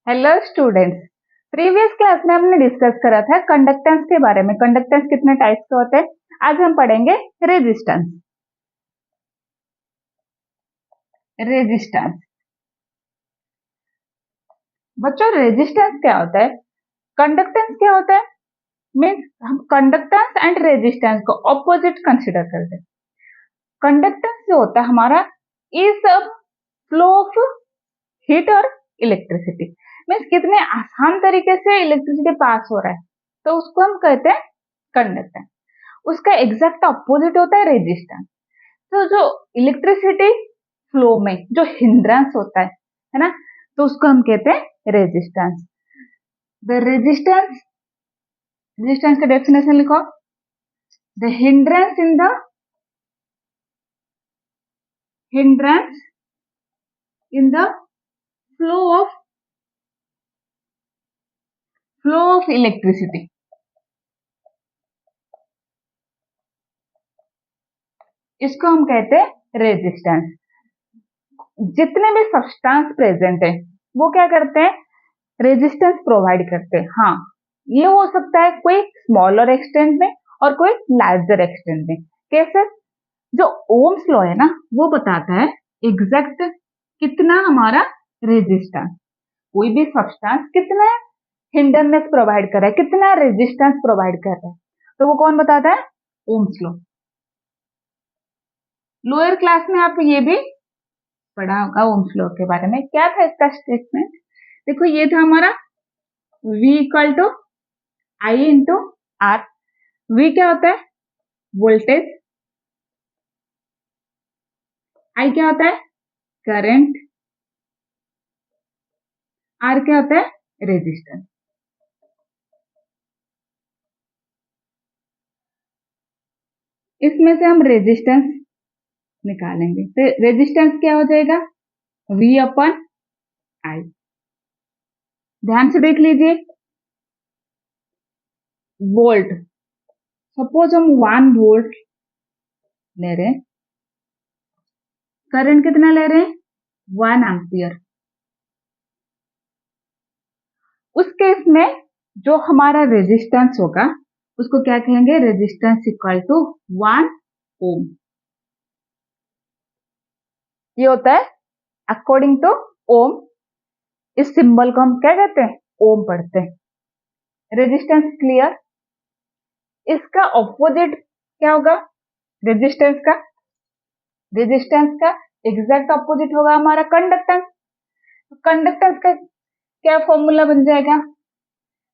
Hello students. Previous class में हमने discuss करा था कंडक्टेंस के बारे में। कंडक्टेंस कितने टाइप्स के होते हैं। आज हम पढ़ेंगे रेजिस्टेंस। रेजिस्टेंस बच्चों, रेजिस्टेंस क्या होता है, कंडक्टेंस क्या होता है। मीन्स हम कंडक्टेंस एंड रेजिस्टेंस को ऑपोजिट कंसिडर करते हैं। कंडक्टेंस जो होता है हमारा is a flow of heat और इलेक्ट्रिसिटी। मीन्स कितने आसान तरीके से इलेक्ट्रिसिटी पास हो रहा है, तो उसको हम कहते हैं कंडक्टेंस। उसका एग्जैक्ट अपोजिट होता है रेजिस्टेंस। तो जो इलेक्ट्रिसिटी फ्लो में जो हिंड्रेंस होता है ना, तो उसको हम कहते हैं रेजिस्टेंस। द रेजिस्टेंस, रेजिस्टेंस का डेफिनेशन लिखो। The hindrance in the flow of electricity. इसको हम कहते हैं रेजिस्टेंस। जितने भी सब्सटेंस प्रेजेंट है वो क्या करते हैं, रेजिस्टेंस प्रोवाइड करते हैं। हाँ, ये हो सकता है कोई स्मॉलर एक्सटेंट में और कोई लार्जर एक्सटेंट में। कैसे, जो ओम्स लॉ है ना, वो बताता है एग्जैक्ट कितना हमारा रेजिस्टेंस, कोई भी सब्सटेंस कितना हिंडरनेस प्रोवाइड कर रहा है, कितना रेजिस्टेंस प्रोवाइड कर रहा है, तो वो कौन बताता है, ओम्स लॉ। लोअर क्लास में आप ये भी पढ़ा होगा ओम्स लॉ के बारे में। क्या था इसका स्टेटमेंट, देखो ये था हमारा V equal to I into R. V क्या होता है, वोल्टेज। I क्या होता है, करंट। R क्या होता है, रेजिस्टेंस। इसमें से हम रेजिस्टेंस निकालेंगे, तो रेजिस्टेंस क्या हो जाएगा, V अपन I। ध्यान से देख लीजिए, वोल्ट, सपोज हम 1 वोल्ट ले रहे हैं, करंट कितना ले रहे हैं, 1 एम्पियर। उस केस में जो हमारा रेजिस्टेंस होगा उसको क्या कहेंगे, रेजिस्टेंस इक्वल टू 1 ओम। ये होता है अकॉर्डिंग टू ओम। इस सिंबल को हम क्या कहते हैं, ओम पढ़ते हैं। Resistance clear. इसका ऑपोजिट क्या होगा, रेजिस्टेंस का, रेजिस्टेंस का एग्जैक्ट ऑपोजिट होगा हमारा कंडक्टेंस। कंडक्टेंस का क्या फॉर्मूला बन जाएगा,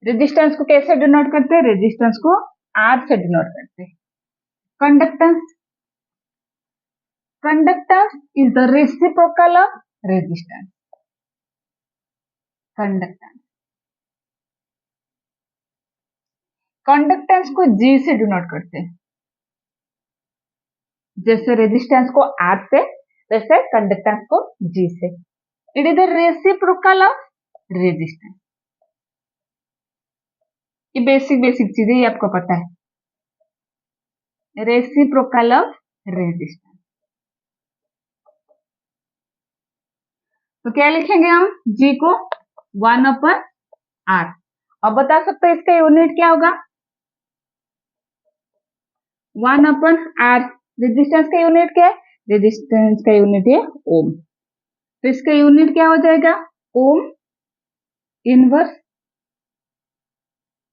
रेजिस्टेंस को कैसे डिनोट करते हैं, रेजिस्टेंस को आर से डिनोट करते हैं। Conductance, conductance is the reciprocal of resistance. Conductance, conductance को जी से डिनोट करते हैं। जैसे रेजिस्टेंस को आर से, वैसे कंडक्टेंस को जी से। It is the reciprocal of resistance. ये बेसिक बेसिक चीजें ही आपको पता है, रेसिप्रोकल ऑफ रेजिस्टेंस। तो क्या लिखेंगे हम, जी को 1 अपन आर। अब बता सकते हैं इसका यूनिट क्या होगा, 1 अपन आर। रेजिस्टेंस का यूनिट क्या है, रेजिस्टेंस का यूनिट है ओम। तो इसका यूनिट क्या हो जाएगा, ओम इनवर्स।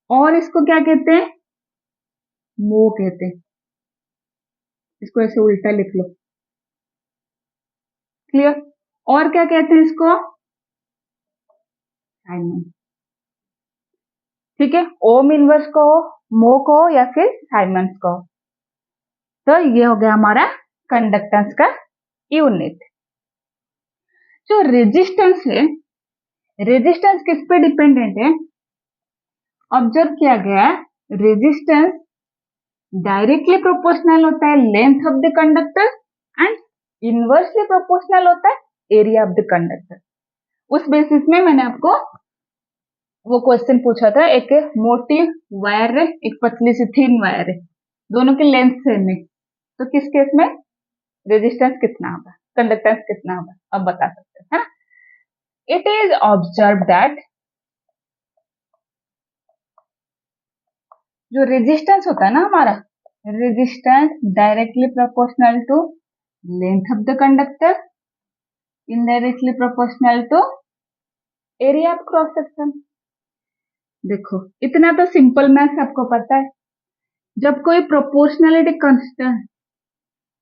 और इसको क्या कहते हैं, मो कहते हैं। इसको ऐसे उल्टा लिख लो, क्लियर। और क्या कहते हैं इसको, साइमन। ठीक है, ओम इनवर्स को, मो को, या फिर साइमन्स को। तो ये हो गया हमारा कंडक्टेंस का यूनिट। जो रेजिस्टेंस है, रेजिस्टेंस किस पे डिपेंडेंट है, ऑब्जर्व किया गया है, रेजिस्टेंस डायरेक्टली प्रोपोर्शनल होता है length of the conductor and inversely proportional होता है एरिया ऑफ द कंडक्टर। उस बेसिस में मैंने आपको वो क्वेश्चन पूछा था, एक मोटी वायर है, एक पतली सी थिन वायर है, दोनों की लेंथ सेम है, तो किस केस में रेजिस्टेंस कितना होगा, कंडक्टेंस कितना होगा, अब बता सकते हैं, है ना। इट इज ऑब्जर्व दैट जो रेजिस्टेंस होता है ना हमारा, resistance directly proportional to length of the conductor, indirectly proportional to area of cross section. देखो इतना तो सिंपल मैथ्स आपको पता है। जब कोई प्रोपोर्शनलिटी कांस्टेंट,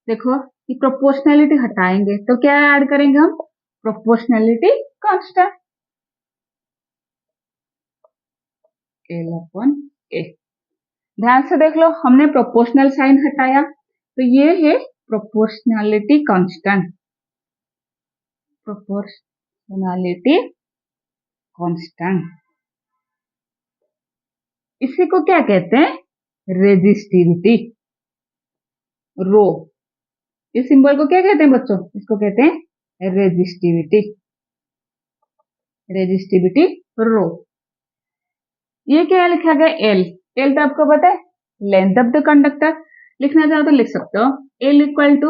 देखो ये प्रोपोर्शनलिटी हटाएंगे तो क्या ऐड करेंगे हम, प्रोपोर्शनलिटी कांस्टेंट एल अपॉन ए। ध्यान से देख लो, हमने प्रोपोर्शनल साइन हटाया तो ये है प्रोपोर्शनलिटी कांस्टेंट, प्रोपोर्शनलिटी कांस्टेंट। इसी को क्या कहते हैं, रेजिस्टिविटी। रो, इस सिंबल को क्या कहते हैं बच्चों, इसको कहते हैं रेजिस्टिविटी, रेजिस्टिविटी रो। ये क्या लिखा गया, एल, एल तो आपको पता है लेंथ ऑफ द कंडक्टर, लिखना चाहो तो लिख सकते हो L equal to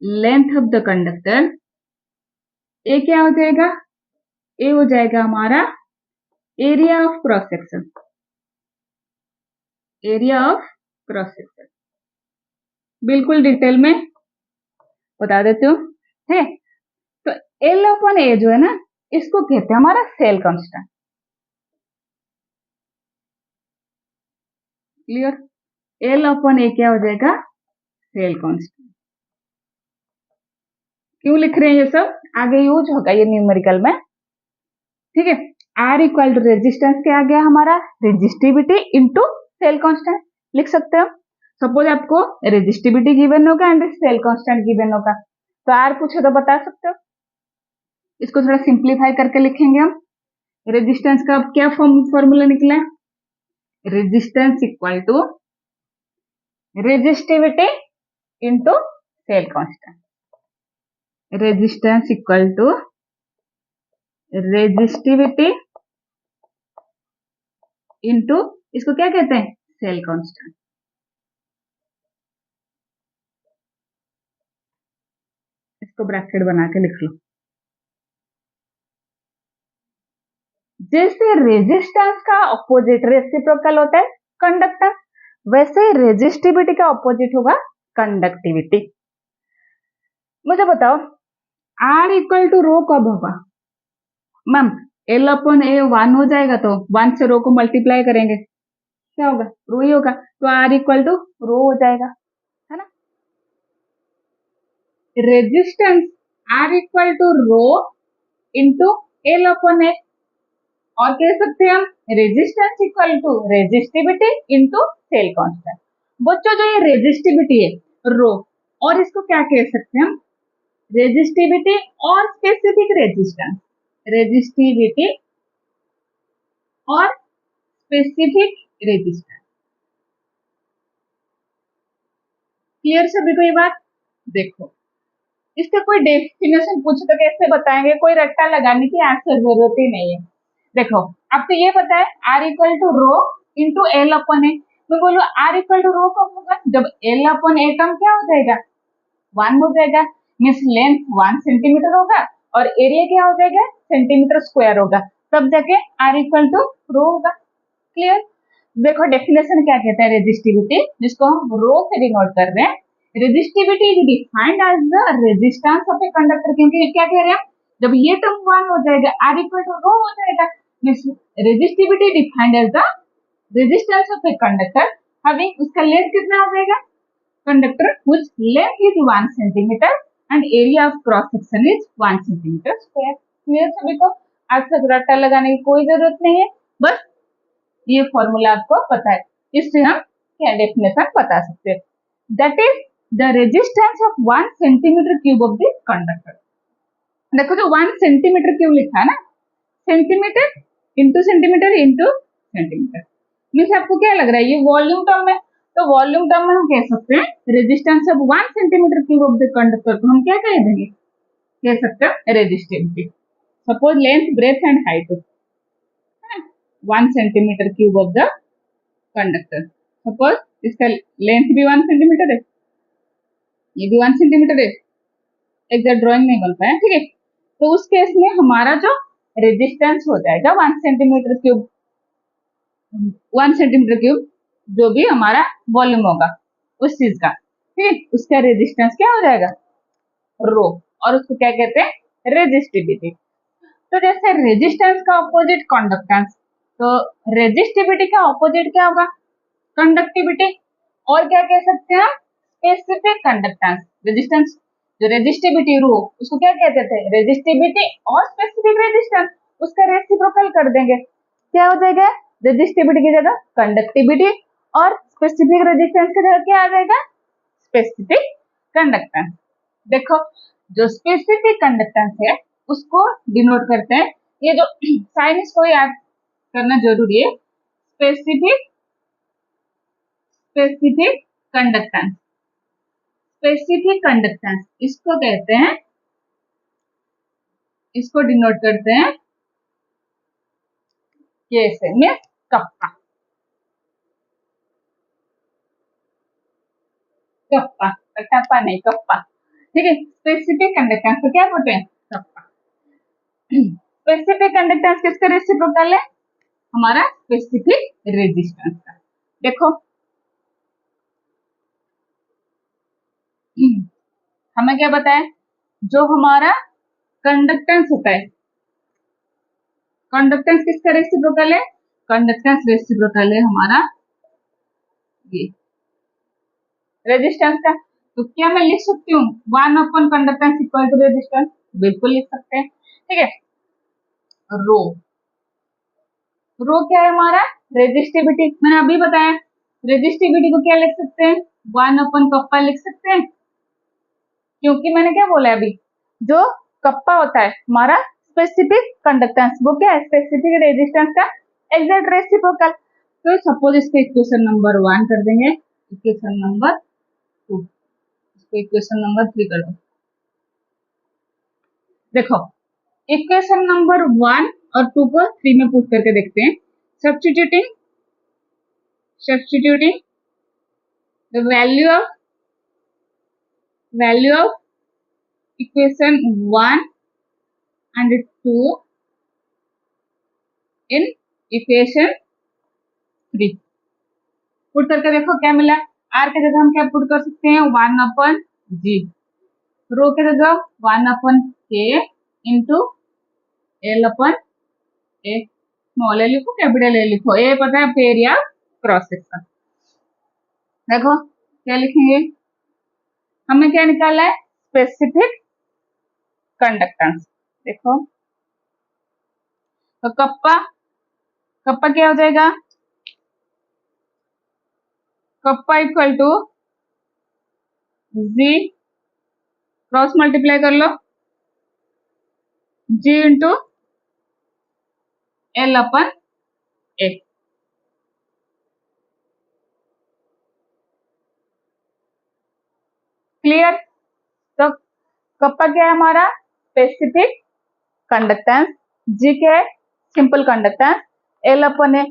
length of the conductor. A क्या हो जाएगा, ए हो जाएगा हमारा area of cross section, area of cross section. बिल्कुल डिटेल में बता देती हूँ, है तो एल अपॉन ए जो है ना, इसको कहते हैं हमारा cell constant. Clear, L upon A क्या हो जाएगा, सेल कांस्टेंट। क्यों लिख रहे हैं ये सब, आगे यूज होगा ये न्यूमेरिकल में, ठीक है। आर इक्वल टू रेजिस्टेंस क्या आ गया हमारा, रेजिस्टिविटी इंटू सेल कांस्टेंट लिख सकते हो। सपोज आपको रेजिस्टिविटी गिवन होगा एंड सेल कांस्टेंट गिवन होगा, तो आर पूछे तो बता सकते हो। इसको थोड़ा सिंप्लीफाई करके लिखेंगे हम। रेजिस्टेंस का क्या फॉर्मूला निकला है, resistance equal to resistivity into cell constant, resistance equal to resistivity into, इसको क्या कहते हैं, सेल कांस्टेंट। इसको ब्रैकेट बना के लिख लो। जैसे रेजिस्टेंस का ऑपोजिट रेसिप्रोकल होता है कंडक्टेंस, वैसे रेजिस्टिविटी का ऑपोजिट होगा कंडक्टिविटी। मुझे बताओ आर इक्वल टू रो कब होगा, मैम एल अपॉन ए 1 हो जाएगा तो 1 से रो को मल्टीप्लाई करेंगे, क्या होगा, रो ही होगा, तो आर इक्वल टू रो हो जाएगा, है ना। Resistance R equal to rho into L upon A, और कह सकते हैं हम resistance equal to resistivity into cell constant. बच्चों जो ये रेजिस्टिविटी है रो, और इसको क्या कह सकते हैं हम, रेजिस्टिविटी और स्पेसिफिक रेजिस्टेंस, रेजिस्टिविटी और स्पेसिफिक रेजिस्टेंस। क्लियर सभी को ये बात, देखो इसका कोई डेफिनेशन पूछे तो कैसे बताएंगे, कोई रट्टा लगाने की आंसर जरूरत ही नहीं है। देखो आपको ये पता है R equal to rho into L upon A, मैं बोलूँ आर इक्वल टू रो कब होगा, जब एल अपॉन ए कम क्या हो जाएगा, 1 हो जाएगा, मीन्स लेंथ 1 सेंटीमीटर होगा और एरिया क्या हो जाएगा, सेंटीमीटर स्क्वायर होगा, तब जाके आर इक्वल टू रो होगा। क्लियर, देखो डेफिनेशन क्या कहता है रेजिस्टिविटी, जिसको हम रो से डिनोट कर रहे हैं। Resistivity is defined as the resistance of a conductor, क्योंकि क्या कह रहे हैं, जब ये टर्म 1 हो जाएगा आर इक्वल टू रो हो जाएगा, resistivity defined as the resistance of a conductor having, उसका लेंथ कितना हो जाएगा, conductor which length is 1 centimetre and area of cross section is 1 centimetre square. Clear सभी को, आज तक रट्टा लगाने की कोई जरूरत नहीं है, बस ये फॉर्मूला आपको पता है, इससे हम क्या डेफिनेशन बता सकते हैं, that is the resistance of 1 centimetre cube of the conductor. देखो जो 1 सेंटीमीटर क्यूब लिखा है ना, centimetre into centimetre into centimetre, means आपको क्या लग रहा है ये वॉल्यूम टर्म है, तो वॉल्यूम टर्म में हम कह सकते हैं resistance of 1 centimetre cube of the conductor को हम क्या कह देंगे, कह सकते हैं resistivity. Suppose length breadth and height 1 centimetre cube of the conductor, suppose इसका लेंथ भी 1 सेंटीमीटर है, ये भी 1 सेंटीमीटर है, एग्जैक्ट ड्राइंग नहीं बन पाया, ठीक है। तो उस केस में हमारा जो रेजिस्टेंस हो जाएगा 1 सेंटीमीटर क्यूब, 1 सेंटीमीटर क्यूब जो भी हमारा वॉल्यूम होगा उस चीज का, ठीक, उसका रेजिस्टेंस क्या हो जाएगा, रो, और उसको क्या कहते हैं, रेजिस्टिविटी। तो जैसे रेजिस्टेंस का ऑपोजिट कंडक्टेंस, तो रेजिस्टिविटी का ऑपोजिट क्या होगा, कंडक्टिविटी। और क्या कह सकते हैं, स्पेसिफिक कंडक्टेंस। रेजिस्टेंस, जो रेजिस्टिविटी रो, उसको क्या कहते थे, रेजिस्टिविटी, और स्पेसिफिक रेजिस्टेंस उसका रेसिप्रोकल कर देंगे, क्या हो जाएगा, रेजिस्टिविटी की जगह कंडक्टिविटी, और स्पेसिफिक रेजिस्टेंस की जगह क्या आ जाएगा, स्पेसिफिक कंडक्टेंस। देखो, जो स्पेसिफिक कंडक्टेंस है उसको डिनोट करते हैं, ये जो साइन इसको याद करना जरूरी है, specific specific conductance, specific conductance इसको कहते हैं, इसको डिनोट करते हैं के से, में कप्पा, कप्पा, कप्पा नहीं, कप्पा, ठीक है। स्पेसिफिक कंडक्टेंस को क्या बोलते हैं, कप्पा। स्पेसिफिक कंडक्टेंस किसका रेसिप्रोकल है, हमारा स्पेसिफिक रेजिस्टेंस का। देखो, हमें क्या बताया, जो हमारा कंडक्टेंस होता है, कंडक्टेंस किसका रेसिप्रोकल है, कंडक्टेंस रेसिप्रोकल है हमारा ये रेजिस्टेंस का। तो क्या मैं लिख सकती हूँ 1/कंडक्टेंस इक्वल टू रेजिस्टेंस, बिल्कुल लिख सकते हैं, ठीक है। रो, रो क्या है हमारा, रेजिस्टिविटी, मैंने अभी बताया, रेजिस्टिविटी को क्या लिख सकते हैं, 1/कप्पा लिख सकते हैं, क्योंकि मैंने क्या बोला अभी, जो कप्पा होता है हमारा स्पेसिफिक कंडक्टेंस, वो क्या है, स्पेसिफिक रेजिस्टेंस का एग्जैक्ट रेसिप्रोकल। तो सपोज इसको इक्वेशन नंबर 1 कर देंगे, इक्वेशन नंबर 2, इसको इक्वेशन नंबर 3 कर दो। देखो, इक्वेशन नंबर 1 और 2 को 3 में पुट करके देखते हैं। Substituting substituting the value of equation 1 and 2 in equation 3, put करके देखो क्या मिला। आर के जगह हम क्या पुट कर सकते हैं, 1/g, रो के जगह 1/k इंटू L/A, स्मॉल ए लिखो कैपिटल ए लिखो, ए पता है एरिया क्रॉस सेक्शन। देखो क्या लिखेंगे, हमें क्या निकाला है, स्पेसिफिक कंडक्टेंस। देखो, तो कप्पा, कप्पा क्या हो जाएगा, kappa equal to G, cross multiply कर लो, जी इंटू L/A। क्लियर। तो कप्पा क्या है हमारा, स्पेसिफिक कंडक्टेंस, जी क्या है, simple conductance, L/A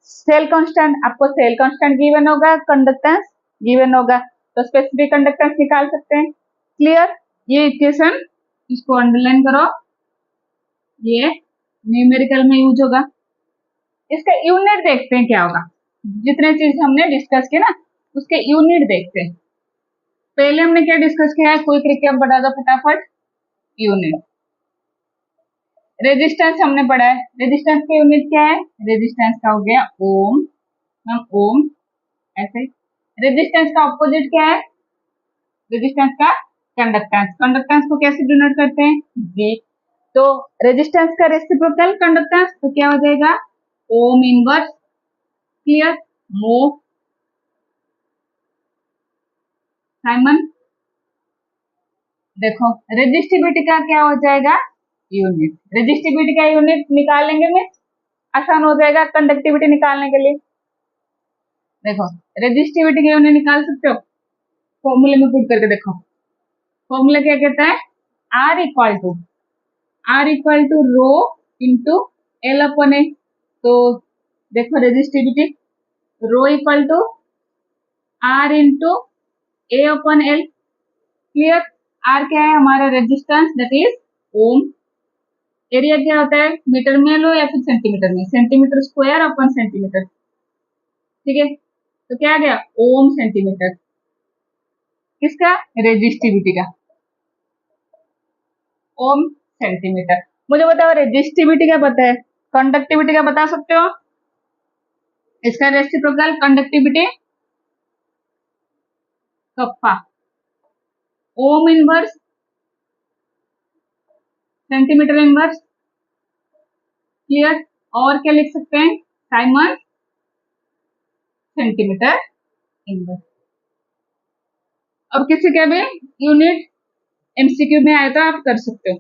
cell constant, आपको सेल कांस्टेंट गिवन होगा, कंडक्टेंस गिवन होगा, तो स्पेसिफिक कंडक्टेंस निकाल सकते हैं। क्लियर, ये इक्वेशन इसको अंडरलाइन करो, ये न्यूमेरिकल में यूज होगा। इसका यूनिट देखते हैं क्या होगा, जितने चीज हमने डिस्कस किया ना उसके यूनिट देखते हैं। पहले हमने क्या डिस्कस किया है, क्विक रिकैप बता दो फटाफट। यूनिट, रेजिस्टेंस हमने पढ़ा है, रेजिस्टेंस की यूनिट क्या है, रेजिस्टेंस का हो गया ओम, हम ओम ऐसे। रेजिस्टेंस का ऑपोजिट क्या है, रेजिस्टेंस का कंडक्टेंस, कंडक्टेंस को कैसे डिनोट करते हैं, जी। तो रेजिस्टेंस का रेसिप्रोकल कंडक्टेंस, तो क्या हो जाएगा, ओम इनवर्स। क्लियर, मो साइमन। देखो, रेजिस्टिविटी का क्या हो जाएगा, यूनिट, रेजिस्टिविटी का यूनिट निकालेंगे में आसान हो जाएगा कंडक्टिविटी निकालने के लिए। देखो, रेजिस्टिविटी का यूनिट निकाल सकते हो, फॉर्मूले में पुट करके देखो। फॉर्मूला क्या कहता है, R equal to rho into L/A। तो देखो, resistivity rho equal to R into A/L। Clear, R क्या है हमारा resistance, that is ohm, area क्या होता है, मीटर में लो या फिर सेंटीमीटर में, सेंटीमीटर स्क्वायर अपन सेंटीमीटर, ठीक है। तो क्या आ गया, ओम सेंटीमीटर, किसका, रेजिस्टिविटी का, ओम सेंटीमीटर। मुझे बताओ रेजिस्टिविटी का पता है, कंडक्टिविटी का बता सकते हो, इसका reciprocal conductivity kappa, ohm inverse centimetre inverse, clear. और क्या लिख सकते हैं, साइमन सेंटीमीटर इनवर्स। अब किसी के भी यूनिट एमसीक्यू में आए तो आप कर सकते हो।